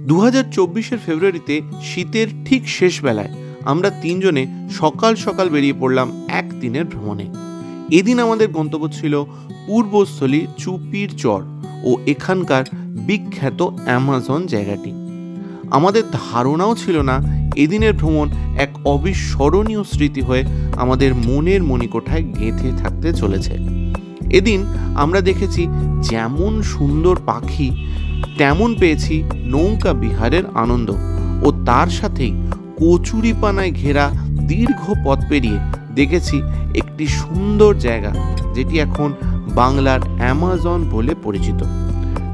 2024 ফেব্রুয়ারিতে শীতের ঠিক শেষ বেলায় আমরা তিনজনে সকাল সকাল বেরিয়ে পড়লাম একদিনের ভ্রমণে। এদিন আমাদের গন্তব্য ছিল পূর্বস্থলী চুপির চর ও এখানকার বিখ্যাত অ্যামাজন জায়গাটি। আমাদের ধারণাও ছিল না এদিনের ভ্রমণ এক অবিস্মরণীয় স্মৃতি হয়ে আমাদের মনের মণিকোঠায় গেঁথে থাকতে চলেছে। এদিন আমরা দেখেছি যেমন সুন্দর পাখি, তেমন পেয়েছি নৌকা বিহারের আনন্দ ও তার সাথেই কচুরিপানায় ঘেরা দীর্ঘ পথ পেরিয়ে দেখেছি একটি সুন্দর জায়গা যেটি এখন বাংলার অ্যামাজন বলে পরিচিত।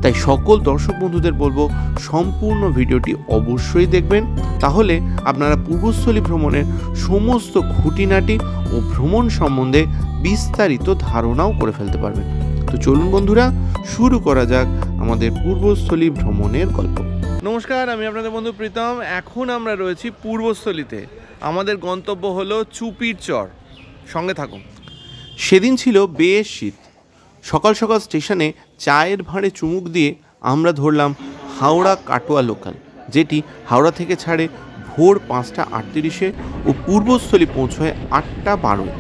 তাই সকল দর্শক বন্ধুদের বলবো সম্পূর্ণ ভিডিওটি অবশ্যই দেখবেন, তাহলে আপনারা পূর্বস্থলী ভ্রমণের সমস্ত খুঁটিনাটি ও ভ্রমণ সম্বন্ধে বিস্তারিত ধারণাও করে ফেলতে পারবেন। তো চলুন বন্ধুরা, শুরু করা যাক আমাদের পূর্বস্থলী ভ্রমণের গল্প। নমস্কার, আমি আপনাদের বন্ধু প্রীতম। এখন আমরা রয়েছি পূর্বস্থলীতে। আমাদের গন্তব্য হলো চুপির চর। সঙ্গে থাকুন। সেদিন ছিল বেশ শীত। সকাল সকাল স্টেশনে চায়ের ভাঁড়ে চুমুক দিয়ে আমরা ধরলাম হাওড়া কাটোয়া লোকাল, যেটি হাওড়া থেকে ছাড়ে ভোর 5টা 38-এ ও পূর্বস্থলী পৌঁছয় 8টা 12-এ।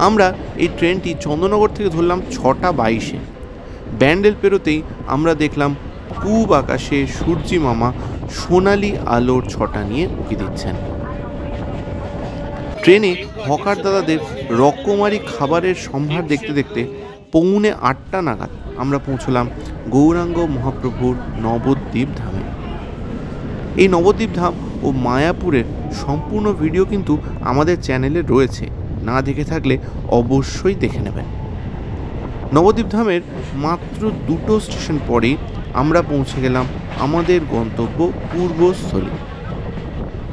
আমরা এই ট্রেনটি চন্দননগর থেকে ধরলাম 6টা 22-এ। ব্যান্ডেল পেরোতেই আমরা দেখলাম পূব আকাশে সূর্যি মামা সোনালি আলোর ছটা নিয়ে উঁকি দিচ্ছেন। ট্রেনে হকার দাদাদের রকমারি খাবারের সম্ভার দেখতে দেখতে 7:45 নাগাদ আমরা পৌঁছলাম গৌরাঙ্গ মহাপ্রভুর নবদ্বীপ ধামে। এই নবদ্বীপ ধাম ও মায়াপুরের সম্পূর্ণ ভিডিও কিন্তু আমাদের চ্যানেলে রয়েছে, না দেখে থাকলে অবশ্যই দেখে নেবেন। নবদ্বীপ ধামের মাত্র 2টো স্টেশন পরেই আমরা পৌঁছে গেলাম আমাদের গন্তব্য পূর্বস্থলী।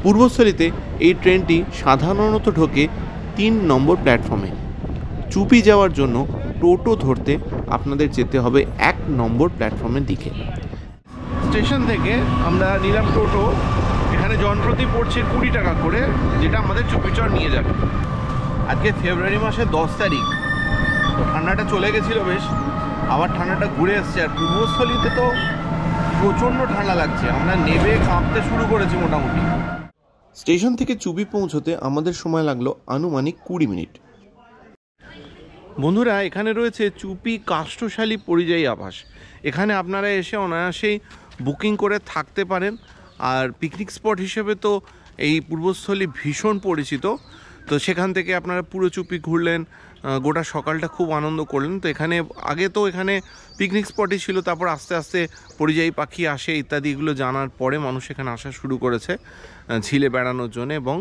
পূর্বস্থলীতে এই ট্রেনটি সাধারণত ঢোকে 3 নম্বর প্ল্যাটফর্মে। চুপি যাওয়ার জন্য টোটো ধরতে আপনাদের যেতে হবে 1 নম্বর প্ল্যাটফর্মের দিকে। স্টেশন থেকে আমরা নিলাম টোটো। এখানে জনপ্রতি পড়ছে 20 টাকা করে, যেটা আমাদের চুপিচর নিয়ে যাবে। আজকে ফেব্রুয়ারি মাসের 10 তারিখ। তো ঠান্ডাটা চলে গেছিলো বেশ, আবার ঠান্ডাটা ঘুরে এসছে। আর পূর্বস্থলীতে তো প্রচণ্ড ঠান্ডা লাগছে, আমরা নেবে কাঁপতে শুরু করেছি মোটামুটি। স্টেশন থেকে চুপি পৌঁছতে আমাদের সময় লাগলো আনুমানিক 20 মিনিট। বন্ধুরা, এখানে রয়েছে চুপি কাষ্ঠশালী পরিযায়ী আবাস। এখানে আপনারা এসে অনায়াসেই বুকিং করে থাকতে পারেন। আর পিকনিক স্পট হিসেবে তো এই পূর্বস্থলী ভীষণ পরিচিত। তো সেখান থেকে আপনারা পুরো চুপি ঘুরলেন, গোটা সকালটা খুব আনন্দ করলেন। তো এখানে আগে তো এখানে পিকনিক স্পটই ছিল, তারপর আস্তে আস্তে পরিযায়ী পাখি আসে ইত্যাদি, এগুলো জানার পরে মানুষ এখানে আসা শুরু করেছে ঝিলে বেড়ানোর জন্য এবং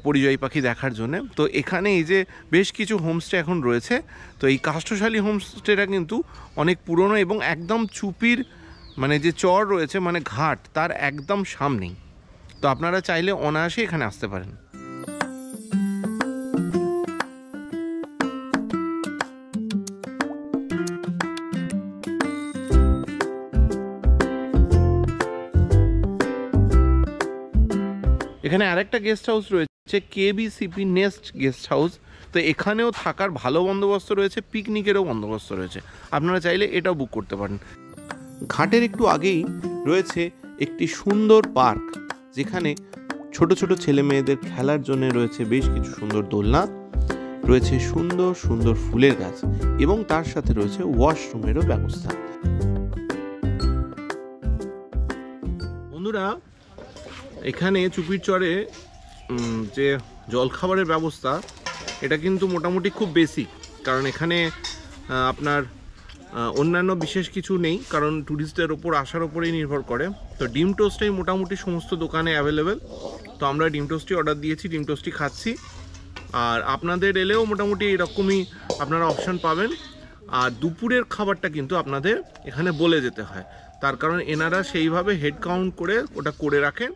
পরিযায়ী পাখি দেখার জন্য। তো এখানে এই যে বেশ কিছু হোমস্টে এখন রয়েছে। তো এই কাষ্ঠশালী হোমস্টেটা কিন্তু অনেক পুরনো এবং একদম চুপির মানে যে চর রয়েছে, মানে ঘাট, তার একদম সামনেই। তো আপনারা চাইলে অনায়াসে এখানে আসতে পারেন। এখানে আরেকটা গেস্ট হাউস রয়েছে, কেবিসিপি নেস্ট গেস্ট হাউস। তো এখানেও থাকার ভালো বন্দোবস্ত রয়েছে, পিকনিকেরও বন্দোবস্ত রয়েছে। আপনারা চাইলে এটাও বুক করতে পারেন। ঘাটের একটু আগেই রয়েছে একটি সুন্দর পার্ক, যেখানে ছোট ছোট ছেলে মেয়েদের খেলার জন্য রয়েছে বেশ কিছু সুন্দর দোলনা, রয়েছে সুন্দর সুন্দর ফুলের গাছ এবং তার সাথে রয়েছে ওয়াশরুমেরও ব্যবস্থা। বন্ধুরা, এখানে চুপির চরে যে জলখাবারের ব্যবস্থা, এটা কিন্তু মোটামুটি খুব বেসিক। কারণ এখানে আপনার অন্যান্য বিশেষ কিছু নেই, কারণ ট্যুরিস্টদের ওপর আসার ওপরেই নির্ভর করে। তো ডিম টোস্টটাই মোটামুটি সমস্ত দোকানে অ্যাভেলেবেল। তো আমরা ডিম টোস্টই অর্ডার দিয়েছি, ডিম টোস্টই খাচ্ছি। আর আপনাদের এলেও মোটামুটি এরকমই আপনারা অপশান পাবেন। আর দুপুরের খাবারটা কিন্তু আপনাদের এখানে বলে যেতে হয়, তার কারণ এনারা সেইভাবে হেড কাউন্ট করে ওটা করে রাখেন।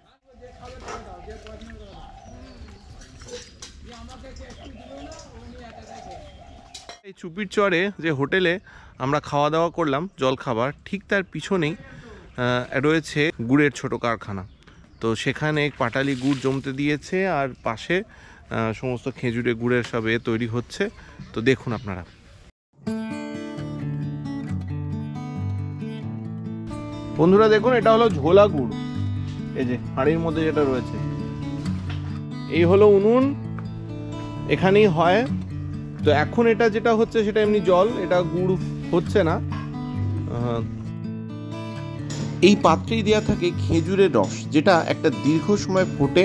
এই চুপির চরে যে হোটেলে আমরা খাওয়া দাওয়া করলাম জলখাবার, ঠিক তার পিছনেই রয়েছে গুড়ের ছোট কারখানা। তো সেখানে পাটালি গুড় জমতে দিয়েছে আর পাশে সমস্ত খেজুরে গুড়ের সব তৈরি হচ্ছে। তো দেখুন আপনারা। বন্ধুরা দেখুন, এটা হলো ঝোলা গুড়। এই যে হাঁড়ির মধ্যে যেটা রয়েছে, এই হলো উনুন, এখানেই হয়। তো এখন এটা যেটা হচ্ছে সেটা এমনি জল, এটা গুড় হচ্ছে না। এই পাত্রেই দেওয়া থাকে খেজুরের রস, যেটা একটা দীর্ঘ সময় ফোটে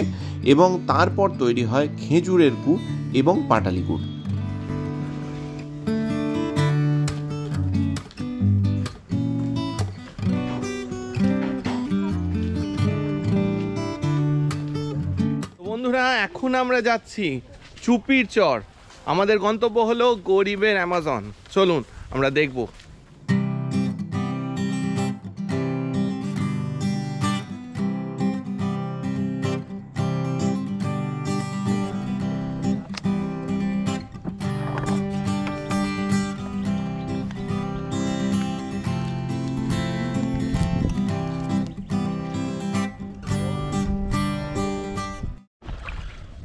এবং তারপর তৈরি হয় খেজুরের গুড় এবং পাটালি গুড়। বন্ধুরা এখন আমরা যাচ্ছি চুপির চর। আমাদের গন্তব্য হলো গরিবের অ্যামাজন। চলুন আমরা দেখব।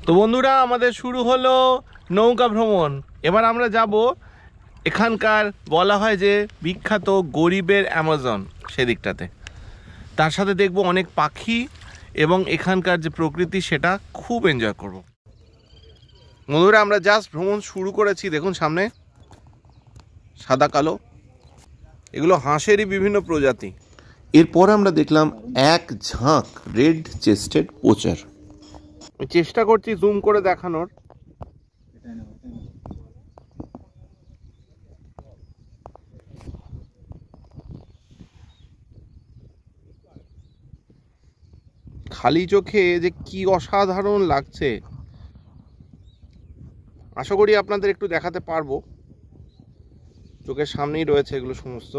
তো বন্ধুরা আমাদের শুরু হলো নৌকা ভ্রমণ। এবার আমরা যাব এখানকার বলা হয় যে বিখ্যাত গরিবের অ্যামাজন সেদিকটাতে। তার সাথে দেখব অনেক পাখি এবং এখানকার যে প্রকৃতি সেটা খুব এনজয় করব। বন্ধুরা আমরা জাস্ট ভ্রমণ শুরু করেছি। দেখুন সামনে সাদা কালো, এগুলো হাঁসেরই বিভিন্ন প্রজাতি। এরপর আমরা দেখলাম এক ঝাঁক রেড চেস্টেড পোচার। চেষ্টা করছি জুম করে দেখানোর। খালি চোখে যে কি অসাধারণ লাগছে, আশা করি আপনাদের একটু দেখাতে পারবো। চোখের সামনেই রয়েছে এগুলো সমস্ত।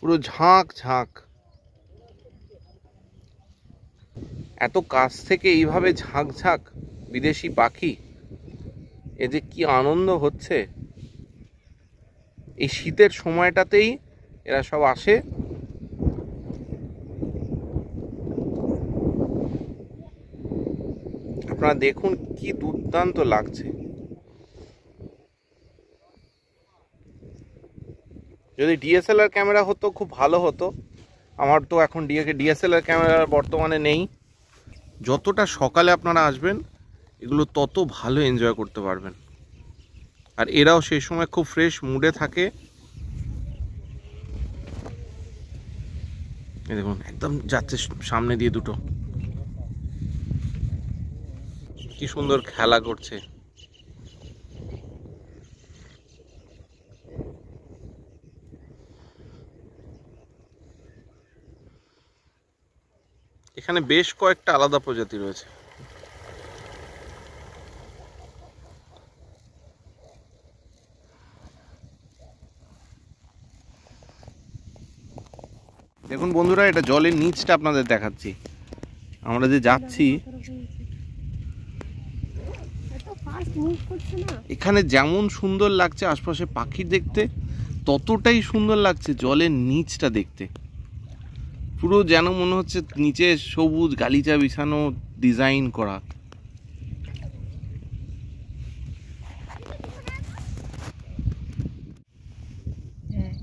পুরো ঝাঁক ঝাঁক, এত কাছ থেকে এইভাবে ঝাঁক ঝাঁক বিদেশি পাখি, এ যে কি আনন্দ হচ্ছে। এই শীতের সময়টাতেই এরা সব আসে। আপনারা দেখুন কি দুর্দান্ত লাগছে। যদি ডিএসএলআর ক্যামেরা হতো খুব ভালো হতো। আমার তো এখন ডিএসএলআর ক্যামেরা বর্তমানে নেই। যতটা সকালে আপনারা আসবেন এগুলো তত ভালো এনজয় করতে পারবেন। আর এরাও সেই সময় খুব ফ্রেশ মুডে থাকে। এই দেখুন একদম যাচ্ছে সামনে দিয়ে দুটো, কি সুন্দর খেলা করছে। এখানে বেশ কয়েকটা আলাদা প্রজাতি রয়েছে। দেখুন বন্ধুরা, এটা জলের নিচটা আপনাদের দেখাচ্ছি। আমরা যে যাচ্ছি এখানে যেমন সুন্দর লাগছে আশপাশে পাখি দেখতে, ততটাই সুন্দর লাগছে জলের নিচটা দেখতে। পুরো যেন মনে হচ্ছে নিচে সবুজ গালিচা বিছানো, ডিজাইন করা।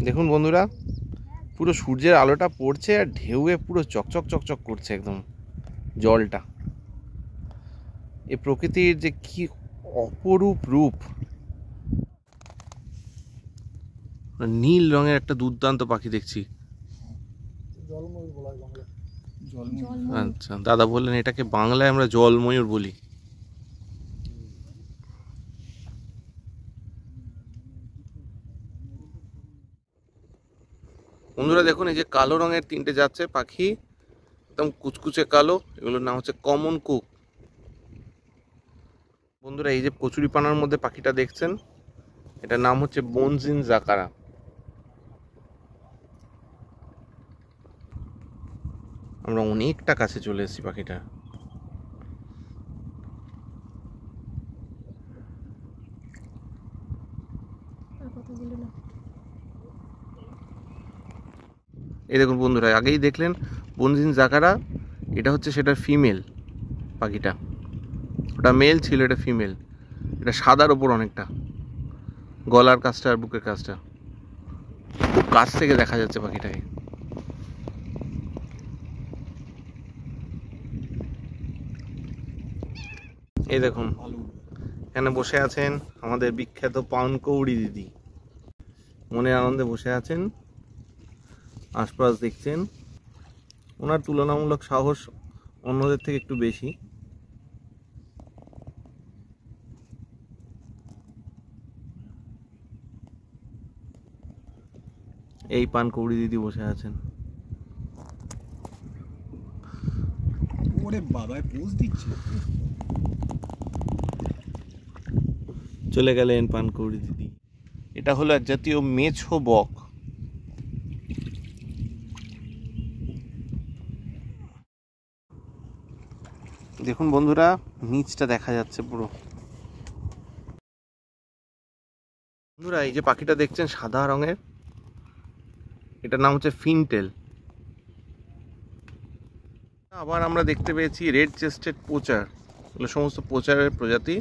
দেখুন বন্ধুরা, পুরো সূর্যের আলোটা পড়ছে আর ঢেউয়ে পুরো চকচক চকচক করছে একদম জলটা। এই প্রকৃতির যে কি অপরূপ রূপ। নীল রঙের একটা দুর্দান্ত পাখি দেখছি। আচ্ছা, দাদা বললেন এটাকে বাংলায় আমরা জলময়ূর বলি। বন্ধুরা দেখুন, এই যে কালো রঙের তিনটে যাচ্ছে পাখি, একদম কুচকুচে কালো, এগুলোর নাম হচ্ছে কমন কুক। বন্ধুরা এই যে কচুরিপানার মধ্যে পাখিটা দেখছেন, এটার নাম হচ্ছে বনজিন জাকারা। আমরা অনেকটা কাছে চলে এসেছি পাখিটা। এই দেখুন বন্ধুরা, আগেই দেখলেন বনজিন জাকারা, এটা হচ্ছে সেটার ফিমেল পাখিটা। ওটা মেল ছিল, এটা ফিমেল। এটা সাদার ওপর অনেকটা, গলার কাছটা আর বুকের কাছটা খুব কাছ থেকে দেখা যাচ্ছে পাখিটাকে। এই দেখুন এখানে বসে আছেন আমাদের বিখ্যাত পানকৌড়ি দিদি, মনের আনন্দে বসে আছেন, আশপাশ দেখছেন। ওনার তুলনামূলক সাহস অন্যদের থেকে একটু বেশি। এই পানকৌড়ি দিদি বসে আছেন। ওরে বাবা পোজ দিচ্ছে। চলে গেলেন পানকৌড়ি দিদি। এটা হলো এক জাতীয় মেছো বক। দেখুন বন্ধুরা, নিচটা দেখা যাচ্ছে পুরো। বন্ধুরা এই যে পাখিটা দেখছেন সাদা রঙের, এটার নাম হচ্ছে ফিনটেল। আবার আমরা দেখতে পেয়েছি রেড চেস্টেড পোচার, এগুলো সমস্ত পোচারের প্রজাতি।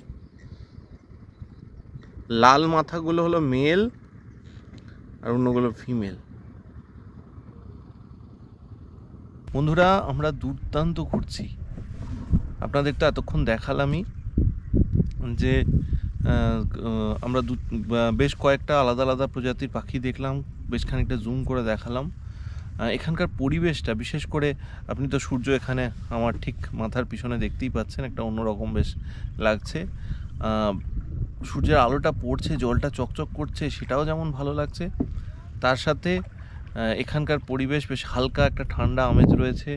লাল মাথাগুলো হলো মেল আর অন্যগুলো ফিমেল। বন্ধুরা আমরা দুর্দান্ত ঘুরছি, আপনাদের তো এতক্ষণ দেখালামই যে আমরা বেশ কয়েকটা আলাদা আলাদা প্রজাতির পাখি দেখলাম, বেশ খানিকটা জুম করে দেখালাম। এখানকার পরিবেশটা, বিশেষ করে আপনি তো সূর্য এখানে আমার ঠিক মাথার পিছনে দেখতেই পাচ্ছেন, একটা অন্যরকম বেশ লাগছে। সূর্যের আলোটা পড়ছে, জলটা চকচক করছে, সেটাও যেমন ভালো লাগছে। তার সাথে এখানকার পরিবেশ বেশ হালকা একটা ঠান্ডা আমেজ রয়েছে।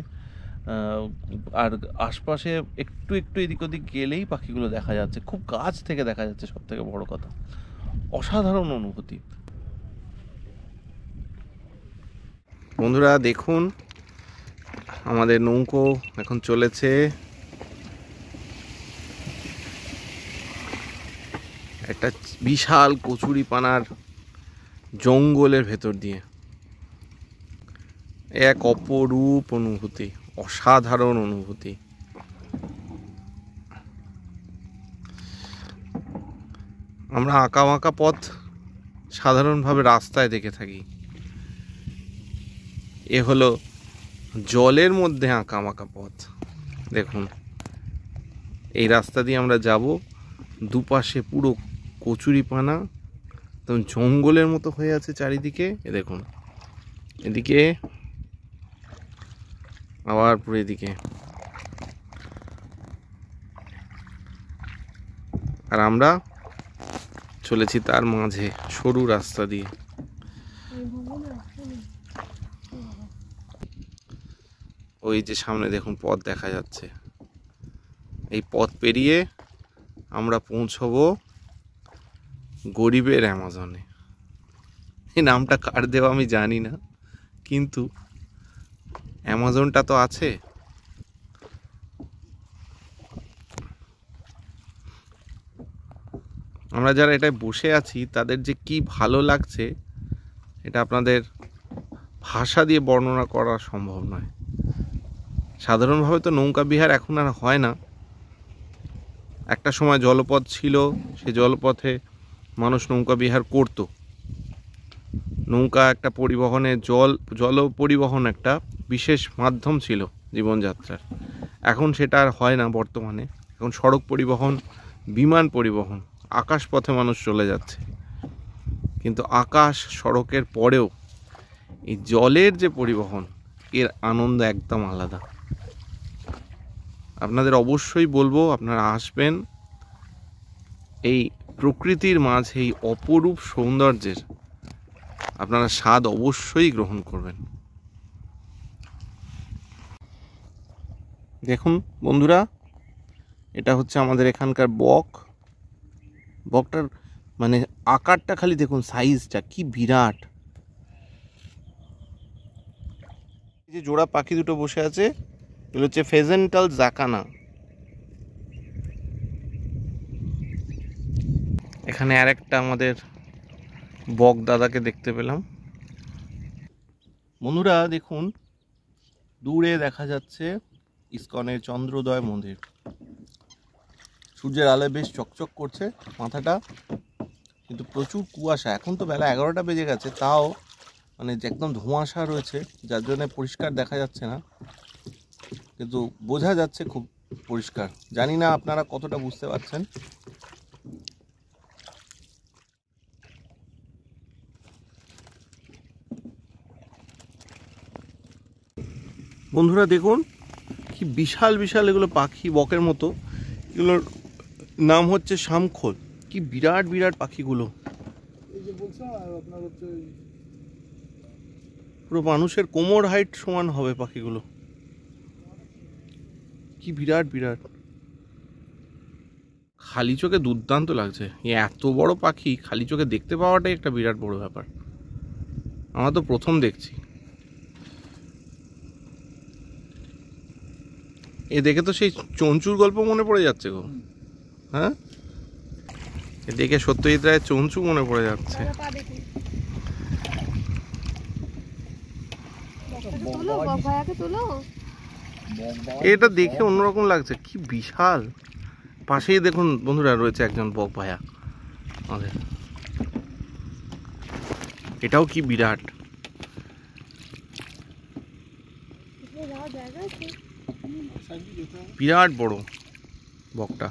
আর আশপাশে একটু একটু এদিক ওদিক গেলেই পাখিগুলো দেখা যাচ্ছে, খুব কাছ থেকে দেখা যাচ্ছে, সব থেকে বড় কথা। অসাধারণ অনুভূতি। বন্ধুরা দেখুন আমাদের নৌকো এখন চলেছে একটা বিশাল কচুরিপানার জঙ্গলের ভেতর দিয়ে। এক অপরূপ অনুভূতি, অসাধারণ অনুভূতি। আমরা আঁকা বাঁকা পথ সাধারণভাবে রাস্তায় দেখে থাকি, এ হলো জলের মধ্যে আঁকা বাঁকা পথ। দেখুন এই রাস্তা দিয়ে আমরা যাব, দুপাশে পুরো কচুরিপানা, তখন জঙ্গলের মতো হয়ে আছে চারিদিকে। এ দেখুন এদিকে আবার পুরো এদিকে, আর আমরা চলেছি তার মাঝে সরু রাস্তা দিয়ে। ওই যে সামনে দেখুন পথ দেখা যাচ্ছে, এই পথ পেরিয়ে আমরা পৌঁছবো গরিবের অ্যামাজনে। এই নামটা কার দেওয়া আমি জানি না, কিন্তু অ্যামাজনটা তো আছে। আমরা যারা এটায় বসে আছি তাদের যে কি ভালো লাগছে, এটা আপনাদের ভাষা দিয়ে বর্ণনা করা সম্ভব নয়। সাধারণভাবে তো নৌকা বিহার এখন আর হয় না। একটা সময় জলপথ ছিল, সে জলপথে মানুষ নৌকা বিহার করত। নৌকা একটা পরিবহনের জল পরিবহন একটা বিশেষ মাধ্যম ছিল জীবনযাত্রার। এখন সেটা আর হয় না বর্তমানে। এখন সড়ক পরিবহন, বিমান পরিবহন, আকাশ পথে মানুষ চলে যাচ্ছে। কিন্তু আকাশ সড়কের পরেও এই জলের যে পরিবহন, এর আনন্দ একদম আলাদা। আপনাদের অবশ্যই বলবো আপনারা আসবেন, এই প্রকৃতির মাঝে এই অপরূপ সৌন্দর্যের আপনারা স্বাদ অবশ্যই গ্রহণ করবেন। দেখুন বন্ধুরা, এটা হচ্ছে আমাদের এখানকার বক। বকটার মানে আকারটা খালি দেখুন, সাইজটা কি বিরাট। এই যে জোড়া পাখি দুটো বসে আছে, এগুলো হচ্ছে ফেজেন্টাল জাকানা। এখানে আরেকটা আমাদের বক দাদাকে দেখতে পেলাম। বন্ধুরা দেখুন দূরে দেখা যাচ্ছে ইসকনের চন্দ্রোদয় মন্দির। সূর্যের আলোয় বেশ চকচক করছে মাথাটা, কিন্তু প্রচুর কুয়াশা। এখন তো বেলা 11টা বেজে গেছে, তাও মানে একদম ধোঁয়াশা রয়েছে, যার জন্য পরিষ্কার দেখা যাচ্ছে না, কিন্তু বোঝা যাচ্ছে খুব পরিষ্কার। জানি না আপনারা কতটা বুঝতে পারছেন। বন্ধুরা দেখুন কি বিশাল বিশাল এগুলো পাখি, বকের মতো। এগুলোর নাম হচ্ছে শামখোল। কি বিরাট বিরাট পাখিগুলো, পুরো মানুষের কোমর হাইট সমান হবে পাখিগুলো। কি বিরাট বিরাট, খালি চোখে দুর্দান্ত লাগছে। এত বড় পাখি খালি চোখে দেখতে পাওয়াটাই একটা বিরাট বড় ব্যাপার। আমরা তো প্রথম দেখছি। এ দেখে তো সেই চঞ্চুর গল্প মনে পড়ে যাচ্ছে গো। হ্যাঁ, এ দেখে সত্যজিৎ রায়ের চঞ্চু মনে পড়ে যাচ্ছে। এটা দেখে অন্যরকম লাগছে, কি বিশাল। পাশেই দেখুন বন্ধুরা রয়েছে একজন বক ভায়া আমাদের, এটাও কি বিরাট, বিরাট বড় বকটা।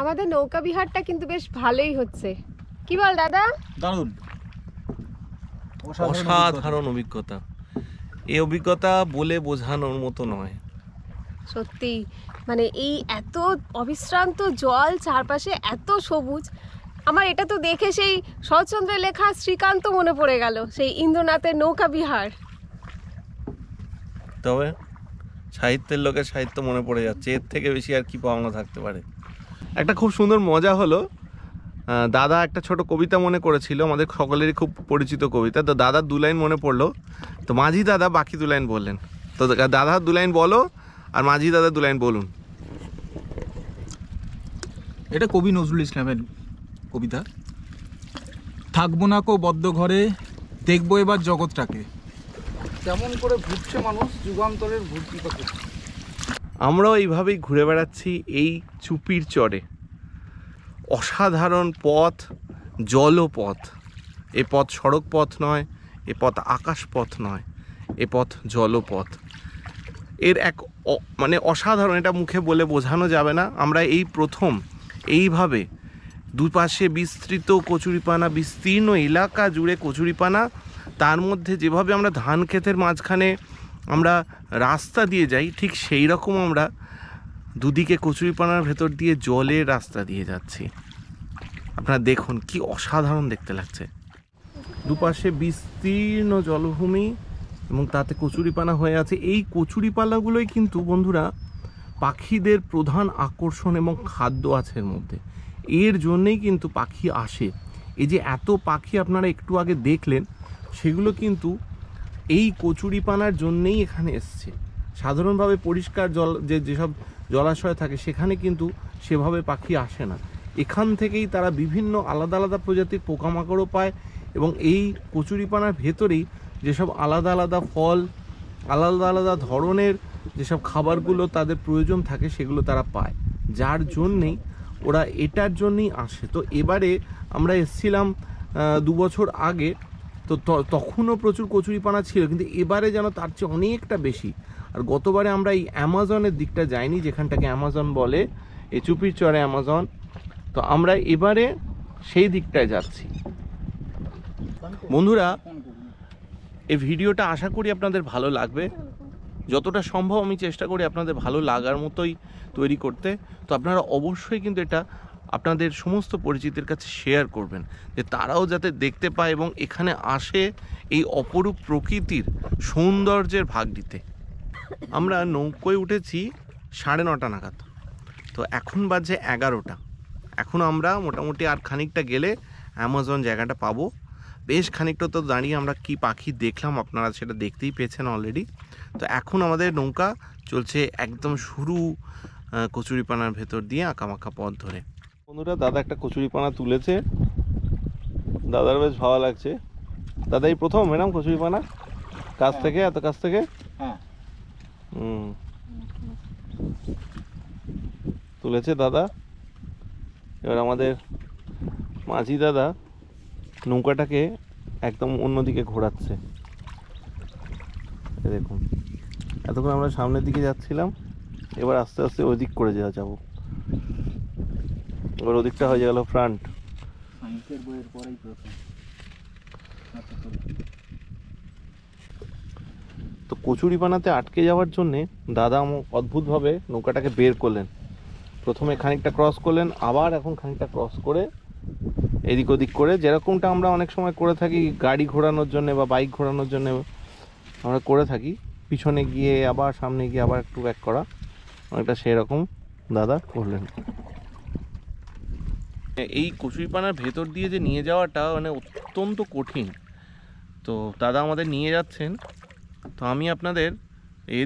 আমাদের নৌকা বিহারটা কিন্তু বেশ ভালোই হচ্ছে, কি বল দাদা? দারুণ, অসাধারণ অভিজ্ঞতা। এই অভিজ্ঞতা বলে বোঝানোর মতো নয় সত্যি। মানে এই এত অবিশ্রান্ত জল, চারপাশে এত সবুজ। আমার এটা তো দেখে সেই শরৎচন্দ্রের লেখা শ্রীকান্ত মনে পড়ে গেল, সেই ইন্দ্রনাথের নৌকা বিহার। তবে সাহিত্যের লোকের সাহিত্য মনে পড়ে যাচ্ছে, এর থেকে বেশি আর কি পাওনা থাকতে পারে। একটা খুব সুন্দর মজা হলো, দাদা একটা ছোট কবিতা মনে করেছিল, আমাদের সকলেরই খুব পরিচিত কবিতা। তো দাদার 2 লাইন মনে পড়লো, তো মাঝি দাদা বাকি 2 লাইন বললেন। তো দাদা 2 লাইন বলো, আর মাঝি দাদা 2 লাইন বলুন। এটা কবি নজরুল ইসলামের কবিতা। থাকবো না কো বদ্ধ ঘরে, দেখবো এবার জগৎটাকে, কেমন করে ঘুরছে মানুষ যুগান্তরের ভর্তিকা করছে। আমরাও এইভাবেই ঘুরে বেড়াচ্ছি এই চুপির চরে। অসাধারণ পথ, জলপথ। এ পথ সড়ক পথ নয়, এ পথ আকাশ পথ নয়, এ পথ জলপথ। এর এক মানে অসাধারণ, এটা মুখে বলে বোঝানো যাবে না। আমরা এই প্রথম এইভাবে দুপাশে বিস্তৃত কচুরিপানা, বিস্তীর্ণ এলাকা জুড়ে কচুরিপানা, তার মধ্যে যেভাবে আমরা ধান ক্ষেতের মাঝখানে আমরা রাস্তা দিয়ে যাই, ঠিক সেই রকম আমরা দুদিকে কচুরিপানার ভেতর দিয়ে জলের রাস্তা দিয়ে যাচ্ছি। আপনারা দেখুন কি অসাধারণ দেখতে লাগছে। দুপাশে বিস্তীর্ণ জলভূমি এবং তাতে কচুরিপানা হয়ে আছে। এই কচুরিপানাগুলোই কিন্তু বন্ধুরা পাখিদের প্রধান আকর্ষণ এবং খাদ্য আছে এর মধ্যে। এর জন্যেই কিন্তু পাখি আসে। এই যে এত পাখি আপনারা একটু আগে দেখলেন, সেগুলো কিন্তু এই কচুরিপানার জন্যেই এখানে এসছে। সাধারণভাবে পরিষ্কার জল যেসব জলাশয় থাকে সেখানে কিন্তু সেভাবে পাখি আসে না। এখান থেকেই তারা বিভিন্ন আলাদা আলাদা প্রজাতির পোকামাকড়ও পায়, এবং এই কচুরিপানার ভেতরেই যেসব আলাদা আলাদা ফল, আলাদা আলাদা ধরনের যেসব খাবারগুলো তাদের প্রয়োজন থাকে সেগুলো তারা পায়, যার জন্যেই ওরা এটার জন্যই আসে। তো এবারে আমরা এসেছিলাম 2 বছর আগে, তো তখনও প্রচুর কচুরিপানা ছিল, কিন্তু এবারে যেন তার চেয়ে অনেকটা বেশি। আর গতবারে আমরা এই অ্যামাজনের দিকটা যাইনি, যেখানটাকে অ্যামাজন বলে, এই চুপির চরে অ্যামাজন। তো আমরা এবারে সেই দিকটায় যাচ্ছি। বন্ধুরা, এই ভিডিওটা আশা করি আপনাদের ভালো লাগবে। যতটা সম্ভব আমি চেষ্টা করি আপনাদের ভালো লাগার মতোই তৈরি করতে। তো আপনারা অবশ্যই কিন্তু এটা আপনাদের সমস্ত পরিচিতের কাছে শেয়ার করবেন, যে তারাও যাতে দেখতে পায় এবং এখানে আসে এই অপরূপ প্রকৃতির সৌন্দর্যের ভাগ দিতে। আমরা নৌকোয় উঠেছি 9:30 নাগাদ, তো এখন বাজে 11টা। এখন আমরা মোটামুটি আর খানিকটা গেলে অ্যামাজন জায়গাটা পাবো। বেশ খানিকটা তো দাঁড়িয়ে আমরা কি পাখি দেখলাম, আপনারা সেটা দেখতেই পেয়েছেন অলরেডি। তো এখন আমাদের নৌকা চলছে একদম সরু কচুরিপানার ভেতর দিয়ে আঁকামাখা পথ ধরে। বন্ধুরা, দাদা একটা কচুরিপানা তুলেছে, দাদার বেশ ভালো লাগছে। দাদা এই প্রথম এরকম কচুরিপানা কাছ থেকে, এত কাছ থেকে? হ্যাঁ, তুলেছে দাদা। এবার আমাদের মাঝি দাদা নৌকাটাকে একদম অন্যদিকে ঘোরাচ্ছে। দেখুন, এতক্ষণ আমরা সামনের দিকে যাচ্ছিলাম, এবার আস্তে আস্তে ওদিক করে যাবো। এবার ওদিকটা হয়ে গেল ফ্রন্ট। সায়েন্সের বইয়ের পরেই প্রথম। তো কচুরিপানাতে আটকে যাওয়ার জন্যে দাদা অদ্ভুতভাবে নৌকাটাকে বের করলেন। প্রথমে খানিকটা ক্রস করলেন, আবার এখন খানিকটা ক্রস করে এদিক ওদিক করে, যেরকমটা আমরা অনেক সময় করে থাকি গাড়ি ঘোরানোর জন্য বা বাইক ঘোরানোর জন্য আমরা করে থাকি, পিছনে গিয়ে আবার সামনে গিয়ে আবার একটু ব্যাক করা, অনেকটা সেরকম দাদা করলেন। এই কচুরিপানার ভেতর দিয়ে যে নিয়ে যাওয়াটা মানে অত্যন্ত কঠিন। তো দাদা আমাদের নিয়ে যাচ্ছেন। তো আমি আপনাদের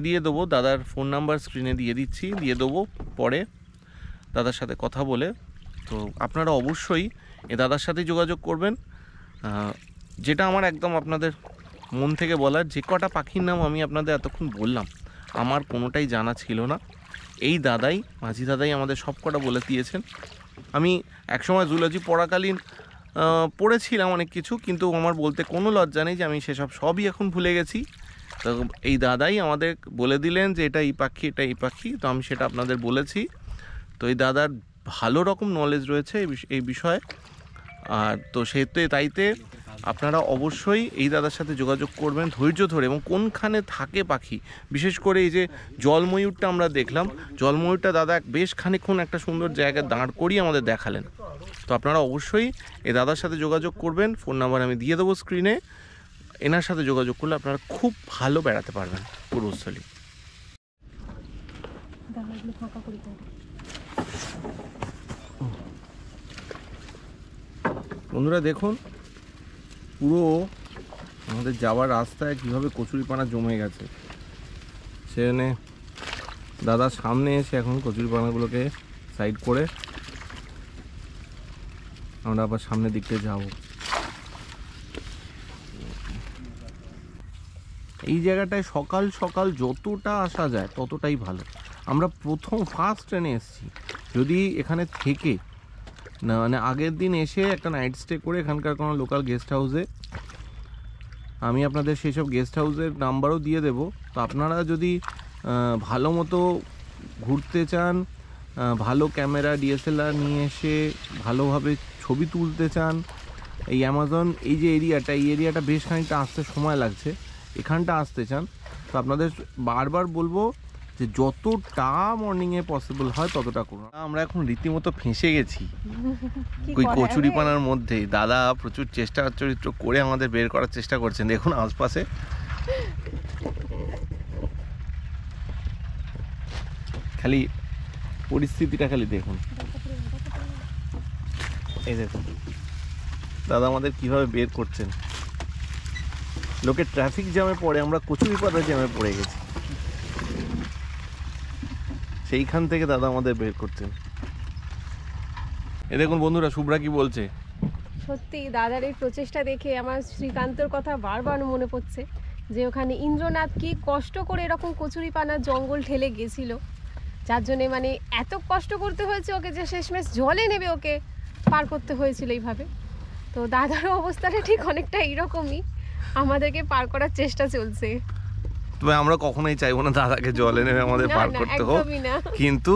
দিয়ে দেবো, দাদার ফোন নাম্বার স্ক্রিনে দিয়ে দিচ্ছি, দিয়ে দেবো পরে দাদার সাথে কথা বলে। তো আপনারা অবশ্যই এ দাদার সাথে যোগাযোগ করবেন। যেটা আমার একদম আপনাদের মন থেকে বলার, যে কটা পাখির নাম আমি আপনাদের এতক্ষণ বললাম আমার কোনোটাই জানা ছিল না। এই দাদাই, মাঝি দাদাই আমাদের সব কটা বলে দিয়েছেন। আমি একসময় জুলজি পড়াকালীন পড়েছিলাম অনেক কিছু, কিন্তু আমার বলতে কোনো লজ্জা নেই যে আমি সেসব সবই এখন ভুলে গেছি। তো এই দাদাই আমাদের বলে দিলেন যে এটা এই পাখি, এটা এই পাখি। তো আমি সেটা আপনাদের বলেছি। তো এই দাদার ভালো রকম নলেজ রয়েছে এই বিষয়ে। আর তো তাইতে আপনারা অবশ্যই এই দাদার সাথে যোগাযোগ করবেন ধৈর্য ধরে। এবং কোনখানে থাকে পাখি, বিশেষ করে এই যে জলময়ূরটা আমরা দেখলাম, জলময়ূরটা দাদা বেশ খানিকক্ষণ একটা সুন্দর জায়গায় দাঁড় করিয়ে আমাদের দেখালেন। তো আপনারা অবশ্যই এই দাদার সাথে যোগাযোগ করবেন। ফোন নাম্বার আমি দিয়ে দেবো স্ক্রিনে। এনার সাথে যোগাযোগ করলে আপনারা খুব ভালো বেড়াতে পারবেন পূর্বস্থলী। বন্ধুরা দেখুন, পুরো আমাদের যাওয়ার রাস্তায় কীভাবে কচুরিপানা জমে গেছে। সেখানে দাদা সামনে এসে এখন কচুরিপানাগুলোকে সাইড করে আমরা আবার সামনের দিকতে যাব। এই জায়গাটায় সকাল সকাল যতটা আসা যায় ততটাই ভালো। আমরা ফার্স্ট ট্রেনে এসেছি, যদি এখানে থেকে না মানে আগের দিন এসে একটা নাইট স্টে করে এখানকার কোনো লোকাল গেস্ট হাউসে, আমি আপনাদের সেই সব গেস্ট হাউসের নাম্বারও দিয়ে দেব। তো আপনারা যদি ভালো মতো ঘুরতে চান, ভালো ক্যামেরা ডিএসএলআর নিয়ে এসে ভালোভাবে ছবি তুলতে চান, এই অ্যামাজন এই যে এরিয়াটা বেশ খানিকটা আসতে সময় লাগছে, এখানটা আসতে চান, তো আপনাদের বারবার বলবো যে যতটা মর্নিংয়ে পসিবল হয় ততটা করুন। আমরা এখন রীতিমতো ফেঁসে গেছি ওই কচুরিপানার মধ্যে। দাদা প্রচুর চেষ্টা চরিত্র করে আমাদের বের করার চেষ্টা করছেন। দেখুন আশপাশে খালি পরিস্থিতিটা খালি দেখুন। এই দেখুন দাদা আমাদের কিভাবে বের করছেন। লোকে ট্রাফিক জ্যামে পড়ে, আমরা কচুরিপানা জ্যামে পড়ে গেছি। সেইখান থেকে দাদা আমাদের বের করছেন। এ দেখুন বন্ধুরা, শুভ্রা কি বলছে। সত্যি দাদার এই প্রচেষ্টা দেখে আমার শ্রীকান্তর কথা বারবার মনে পড়ছে, যে ওখানে ইন্দ্রনাথ কি কষ্ট করে এরকম কচুরিপানার জঙ্গল ঠেলে গেছিল, যার জন্যে মানে এত কষ্ট করতে হয়েছে ওকে, যে শেষমেশ জলে নেবে ওকে পার করতে হয়েছিল এইভাবে। তো দাদারও অবস্থাটা ঠিক অনেকটা এইরকমই, আমাদেরকে পার করার চেষ্টা চলছে। তবে আমরা কখনোই চাইবো না দাদাকে জলে নেমে আমাদের পার করতে হোক, কিন্তু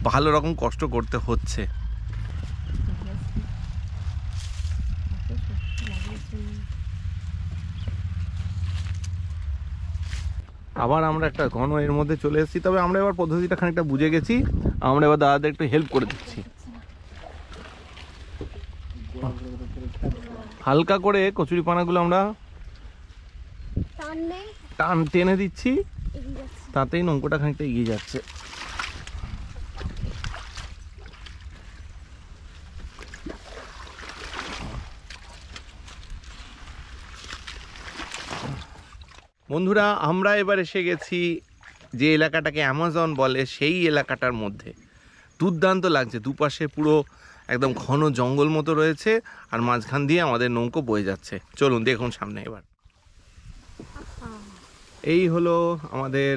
ভালো রকম কষ্ট করতে হচ্ছে। আবার আমরা একটা ঘন এর মধ্যে চলে এসেছি। তবে আমরা এবার পদ্ধতিটা খানিকটা বুঝে গেছি, আমরা এবার দাদাদের একটু হেল্প করে দিচ্ছি। হালকা করে কচুরিপানাগুলো আমরা টেনে দিচ্ছি, তাতেই নৌকোটা খানিকটা এগিয়ে যাচ্ছে। বন্ধুরা, আমরা এবার এসে গেছি যে এলাকাটাকে অ্যামাজন বলে সেই এলাকাটার মধ্যে। দুর্দান্ত লাগছে, দুপাশে পুরো একদম ঘন জঙ্গল মতো রয়েছে আর মাঝখান দিয়ে আমাদের নৌকো বয়ে যাচ্ছে। চলুন দেখুন সামনে এবার। এই হলো আমাদের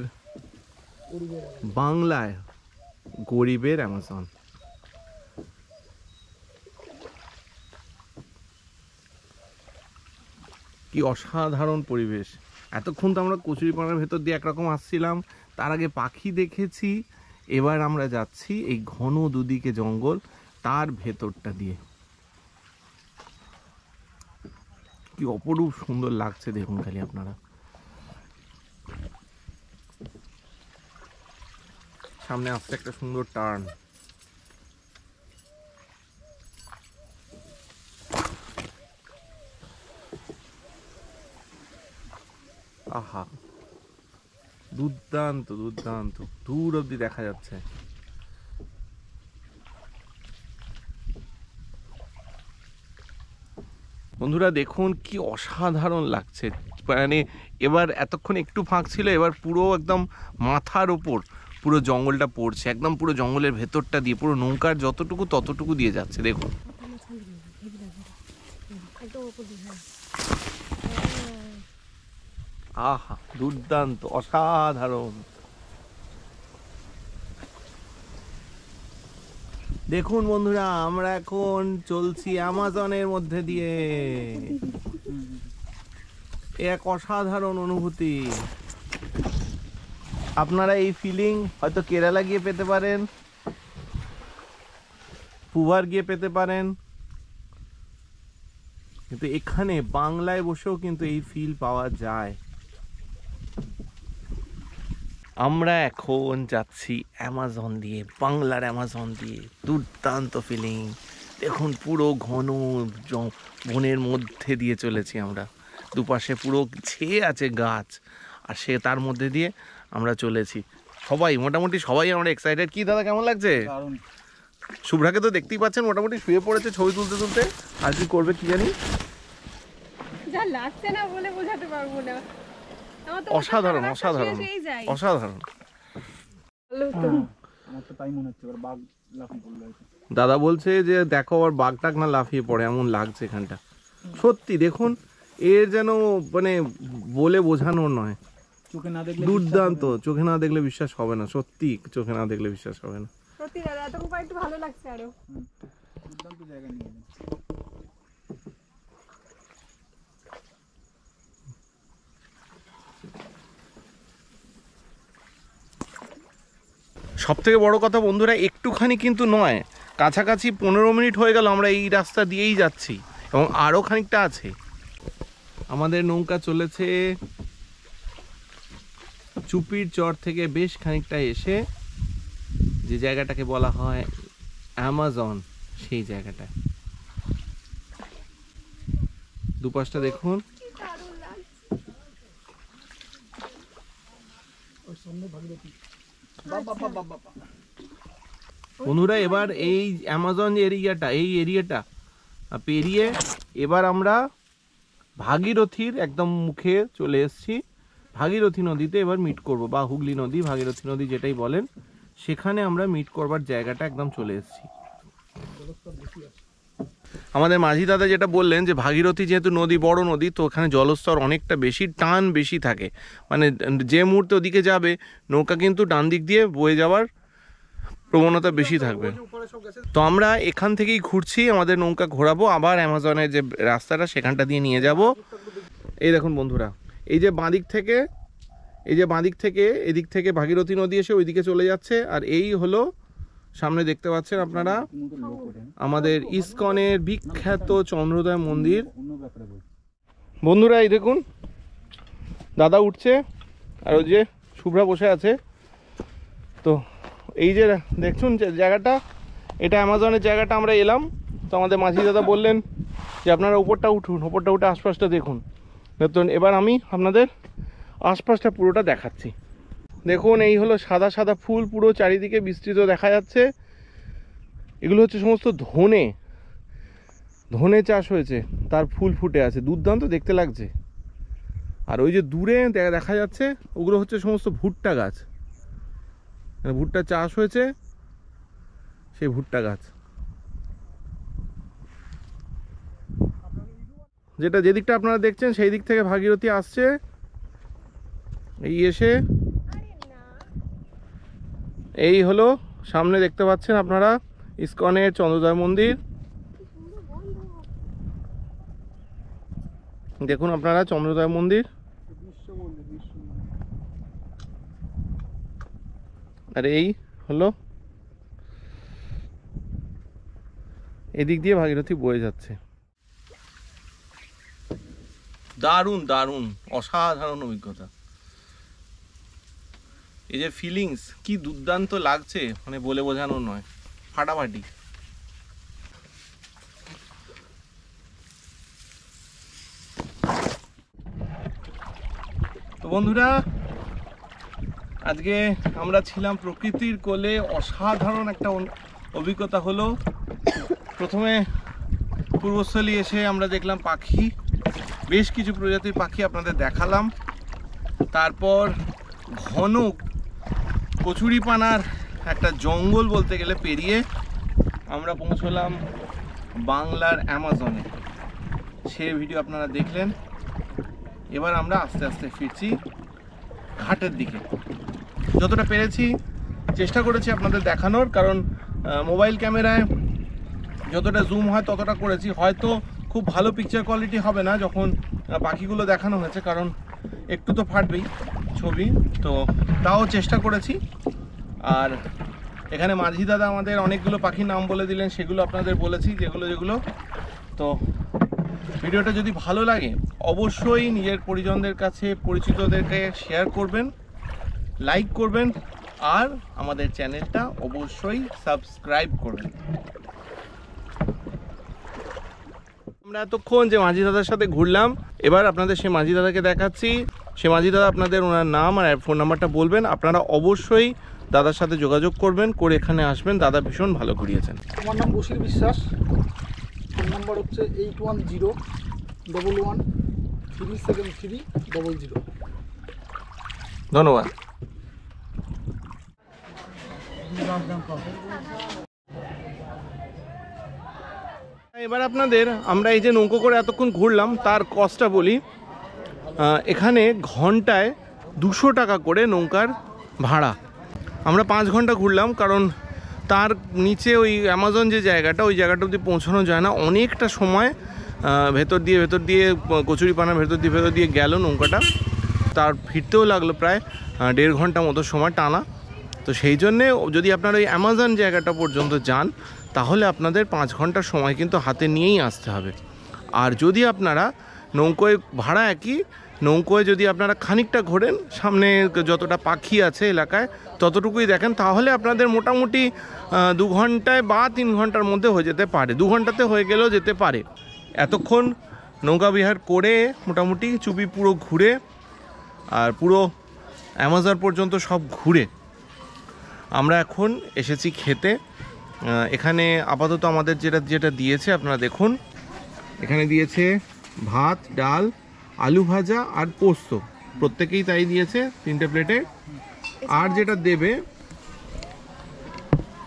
বাংলায় গরিবের অ্যামাজন। কি অসাধারণ পরিবেশ। এতক্ষণ তো আমরা কচুরিপানার ভেতর দিয়ে একরকম আসছিলাম, তার আগে পাখি দেখেছি, এবার আমরা যাচ্ছি এই ঘন দুদিকে জঙ্গল তার ভেতরটা দিয়ে। কি অপরূপ সুন্দর লাগছে দেখুন খালি আপনারা। সামনে আসছে একটা সুন্দর টার্ন। আহা, দুর্দান্ত দুর্দান্ত, দূর অব্দি দেখা যাচ্ছে। বন্ধুরা দেখুন কি অসাধারণ লাগছে। মানে এবার এতক্ষণ একটু ফাঁক ছিল, এবার পুরো একদম মাথার ওপর পুরো জঙ্গলটা পড়ছে, একদম পুরো জঙ্গলের ভেতরটা দিয়ে পুরো নৌকার যতটুকু ততটুকু দিয়ে যাচ্ছে দেখুন। আহা, দুর্দান্ত, অসাধারণ। দেখুন বন্ধুরা, আমরা এখন চলছি অ্যামাজনের মধ্যে দিয়ে। এক অসাধারণ অনুভূতি। আপনারা এই ফিলিং হয়তো কেরালা গিয়ে পেতে পারেন, পুভার গিয়ে পেতে পারেন, কিন্তু এখানে বাংলায় বসেও কিন্তু এই ফিল পাওয়া যায়। আমরা এখন যাচ্ছি অ্যামাজন দিয়ে, বাংলার অ্যামাজন দিয়ে। দুর্দান্ত ফিলিং। দেখুন পুরো ঘন বনের মধ্যে দিয়ে চলেছি আমরা, দুপাশে পুরো ছেয়ে আছে গাছ, আর সে তার মধ্যে দিয়ে আমরা চলেছি। সবাই মোটামুটি সবাই আমরা এক্সাইটেড। কি দাদা কেমন লাগছে? শুভ্রাকে তো দেখতেই পাচ্ছেন, মোটামুটি শুয়ে পড়েছে ছবি তুলতে তুলতে। আর কি করবে কি জানি, যা লাগছে না বলে বোঝাতে পারবো না। অসাধারণ অসাধারণ অসাধারণ। দাদা বলছে যে দেখো আবার বাঘ টাক না লাফিয়ে পড়ে, এমন লাগছে এখানটা। সত্যি দেখুন, এর যেন মানে বলে বোঝানোর নয়, চোখে না দেখলে দুর্দান্ত। চোখে না দেখলে বিশ্বাস হবে না, সত্যি চোখে না দেখলে বিশ্বাস হবে না। সত্যি দাদা এতক্ষণ পর একটু ভালো লাগছে আরো। দুর্দান্ত জায়গা নিয়ে সব থেকে বড় কথা বন্ধুরা, একটুখানি কিন্তু নয়, কাছাকাছি 15 মিনিট হয়ে গেল আমরা এই রাস্তা দিয়েই যাচ্ছি, এবং আরও খানিকটা আছে। আমাদের নৌকা চলেছে চুপির চর থেকে বেশ খানিকটা এসে যে জায়গাটাকে বলা হয় অ্যামাজন, সেই জায়গাটা। দুপাশটা দেখুন। বন্ধুরা এবার এই অ্যামাজন এরিয়াটা, এই এরিয়াটা পেরিয়ে এবার আমরা ভাগীরথীর একদম মুখে চলে এসেছি। ভাগীরথী নদীতে এবার মিট করব, বা হুগলি নদী, ভাগীরথী নদী যেটাই বলেন, সেখানে আমরা মিট করবার জায়গাটা একদম চলে এসেছি। আমাদের মাঝি দাদা যেটা বললেন যে ভাগীরথী যেহেতু নদী, বড় নদী, তো ওখানে জলস্তর অনেকটা বেশি, টান বেশি থাকে। মানে যে মুহূর্তে ওদিকে যাবে নৌকা কিন্তু ডান দিক দিয়ে বয়ে যাওয়ার প্রবণতা বেশি থাকবে। তো আমরা এখান থেকেই ঘুরছি, আমাদের নৌকা ঘোরাবো, আবার অ্যামাজনের যে রাস্তাটা সেখানটা দিয়ে নিয়ে যাব। এই দেখুন বন্ধুরা, এই যে বাঁদিক থেকে, এই যে বাঁদিক থেকে এদিক থেকে ভাগীরথী নদী এসে ওইদিকে চলে যাচ্ছে, আর এই হলো সামনে দেখতে পাচ্ছেন আপনারা আমাদের ইসকনের বিখ্যাত চন্দ্রোদয় মন্দির। বন্ধুরা এই দেখুন, দাদা উঠছে আর ওই যে শুভ্রা বসে আছে। তো এই যে দেখুন যে জায়গাটা, এটা অ্যামাজনের জায়গাটা আমরা এলাম। তো আমাদের মাঝি দাদা বললেন যে আপনারা উপরটা উঠুন, উপরটা উঠে আশপাশটা দেখুন। তো এবার আমি আপনাদের আশপাশটা পুরোটা দেখাচ্ছি। দেখুন এই হলো সাদা সাদা ফুল, পুরো চারিদিকে বিস্তৃত দেখা যাচ্ছে। এগুলো হচ্ছে সমস্ত ধনে চাষ হয়েছে, তার ফুল ফুটে আছে, দুর্দান্ত দেখতে লাগছে। আর ওই যে দূরে দেখা যাচ্ছে ওগুলো হচ্ছে সমস্ত ভুট্টা গাছ, ভুট্টা চাষ হয়েছে, সেই ভুট্টা গাছ, যেটা যেদিকটা আপনারা দেখছেন সেই দিক থেকে ভাগীরথী আসছে। এই এসে এই হলো সামনে দেখতে পাচ্ছেন আপনারা ইসকনের চন্দ্রোদয় মন্দির। দেখুন আপনারা চন্দ্রোদয় মন্দির, আর এই হলো এদিক দিয়ে ভাগীরথী বয়ে যাচ্ছে। দারুণ দারুণ অসাধারণ অভিজ্ঞতা। এই যে ফিলিংস কি দুর্দান্ত লাগছে, মানে বলে বোঝানো নয়, ফাটাফাটি। তো বন্ধুরা, আজকে আমরা ছিলাম প্রকৃতির কোলে, অসাধারণ একটা অভিজ্ঞতা হলো। প্রথমে পূর্বস্থলী এসে আমরা দেখলাম পাখি, বেশ কিছু প্রজাতির পাখি আপনাদের দেখালাম। তারপর ঘন কচুরিপানার একটা জঙ্গল বলতে গেলে পেরিয়ে আমরা পৌঁছলাম বাংলার অ্যামাজনে। সে ভিডিও আপনারা দেখলেন। এবার আমরা আস্তে আস্তে ফিরছি ঘাটের দিকে। যতটা পেরেছি চেষ্টা করেছি আপনাদের দেখানোর, কারণ মোবাইল ক্যামেরায় যতটা জুম হয় ততটা করেছি। হয়তো খুব ভালো পিকচার কোয়ালিটি হবে না যখন পাখিগুলো দেখানো হয়েছে, কারণ একটু তো ফাটবেই ছবি, তো তাও চেষ্টা করেছি। আর এখানে মাঝি দাদা আমাদের অনেকগুলো পাখির নাম বলে দিলেন, সেগুলো আপনাদের বলেছি যেগুলো। তো ভিডিওটা যদি ভালো লাগে অবশ্যই নিজের পরিজনদের কাছে, পরিচিতদেরকে শেয়ার করবেন, লাইক করবেন, আর আমাদের চ্যানেলটা অবশ্যই সাবস্ক্রাইব করবেন। আমরা এতক্ষণ যে মাঝি দাদার সাথে ঘুরলাম, এবার আপনাদের সেই মাঝি দাদাকে দেখাচ্ছি। সে মাঝি দাদা আপনাদের ওনার নাম আর ফোন নাম্বারটা বলবেন। আপনারা অবশ্যই দাদার সাথে যোগাযোগ করবেন, করে এখানে আসবেন। দাদা ভীষণ ভালো ঘুরিয়েছেন। আমার নাম বশির বিশ্বাস, ফোন নাম্বার হচ্ছে 8101137300। ধন্যবাদ। এবার আপনাদের আমরা এই যে নৌকো করে এতক্ষণ ঘুরলাম তার কস্টটা বলি। এখানে ঘন্টায় 200 টাকা করে নৌকার ভাড়া। আমরা 5 ঘন্টা ঘুরলাম, কারণ তার নিচে ওই অ্যামাজন যে জায়গাটা, ওই জায়গাটা অবধি পৌঁছানো যায় না। অনেকটা সময় ভেতর দিয়ে কচুরিপানার ভেতর দিয়ে গেল নৌকাটা। তার ফিরতেও লাগলো প্রায় 1.5 ঘন্টা মতো সময় টানা। তো সেই জন্যে যদি আপনারা ওই অ্যামাজন জায়গাটা পর্যন্ত যান তাহলে আপনাদের 5 ঘন্টার সময় কিন্তু হাতে নিয়েই আসতে হবে। আর যদি আপনারা নৌকোয় ভাড়া একই, নৌকোয় যদি আপনারা খানিকটা ঘোরেন, সামনে যতটা পাখি আছে এলাকায় ততটুকুই দেখেন, তাহলে আপনাদের মোটামুটি 2 ঘন্টায় বা 3 ঘন্টার মধ্যে হয়ে যেতে পারে। 2 ঘন্টাতে হয়ে গেলেও যেতে পারে। এতক্ষণ নৌকা বিহার করে মোটামুটি চুপি পুরো ঘুরে আর পুরো অ্যামাজন পর্যন্ত সব ঘুরে আমরা এখন এসেছি খেতে। এখানে আপাতত আমাদের যেটা দিয়েছে আপনারা দেখুন, এখানে দিয়েছে ভাত, ডাল, আলু ভাজা আর পোস্ত, প্রত্যেকেই তাই দিয়েছে 3টে প্লেটে। আর যেটা দেবে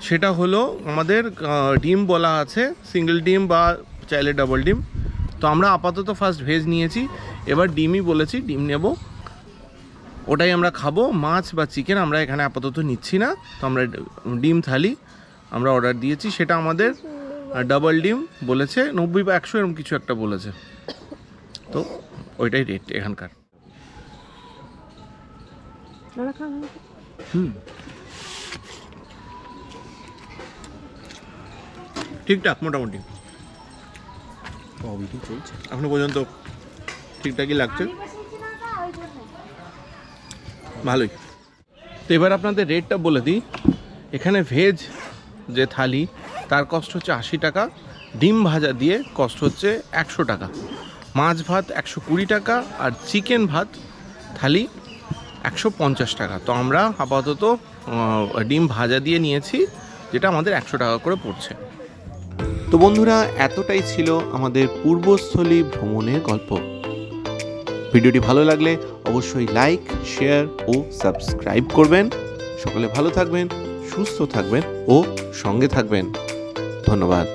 সেটা হলো আমাদের ডিম বলা আছে, সিঙ্গেল ডিম বা চাইলে ডাবল ডিম। তো আমরা আপাতত ফার্স্ট ভেজ নিয়েছি, এবার ডিমই বলেছি, ডিম নেব, ওটাই আমরা খাবো। মাছ বা চিকেন আমরা এখানে আপাতত নিচ্ছি না। তো আমরা ডিম থালি আমরা অর্ডার দিয়েছি, সেটা আমাদের ডাবল ডিম বলেছে, 90 বা 100 এরকম কিছু একটা বলেছে। তো ওইটাই রেট এখানকার। ঠিকঠাক মোটামুটি চলছে এখনো পর্যন্ত, ঠিকঠাকই লাগছে, ভালোই। তো এবার আপনাদের রেটটা বলে দিই। এখানে ভেজ যে থালি তার কস্ট হচ্ছে 80 টাকা, ডিম ভাজা দিয়ে কস্ট হচ্ছে 100 টাকা, মাছ ভাত 120 টাকা, আর চিকেন ভাত থালি 150 টাকা। তো আমরা আপাতত ডিম ভাজা দিয়ে নিয়েছি, যেটা আমাদের 100 টাকা করে পড়ছে। তো বন্ধুরা, এতটাই ছিল আমাদের পূর্বস্থলী ভ্রমণের গল্প। ভিডিওটি ভালো লাগলে অবশ্যই লাইক, শেয়ার ও সাবস্ক্রাইব করবেন। সকলে ভালো থাকবেন, সুস্থ থাকবেন ও সঙ্গে থাকবেন। ধন্যবাদ।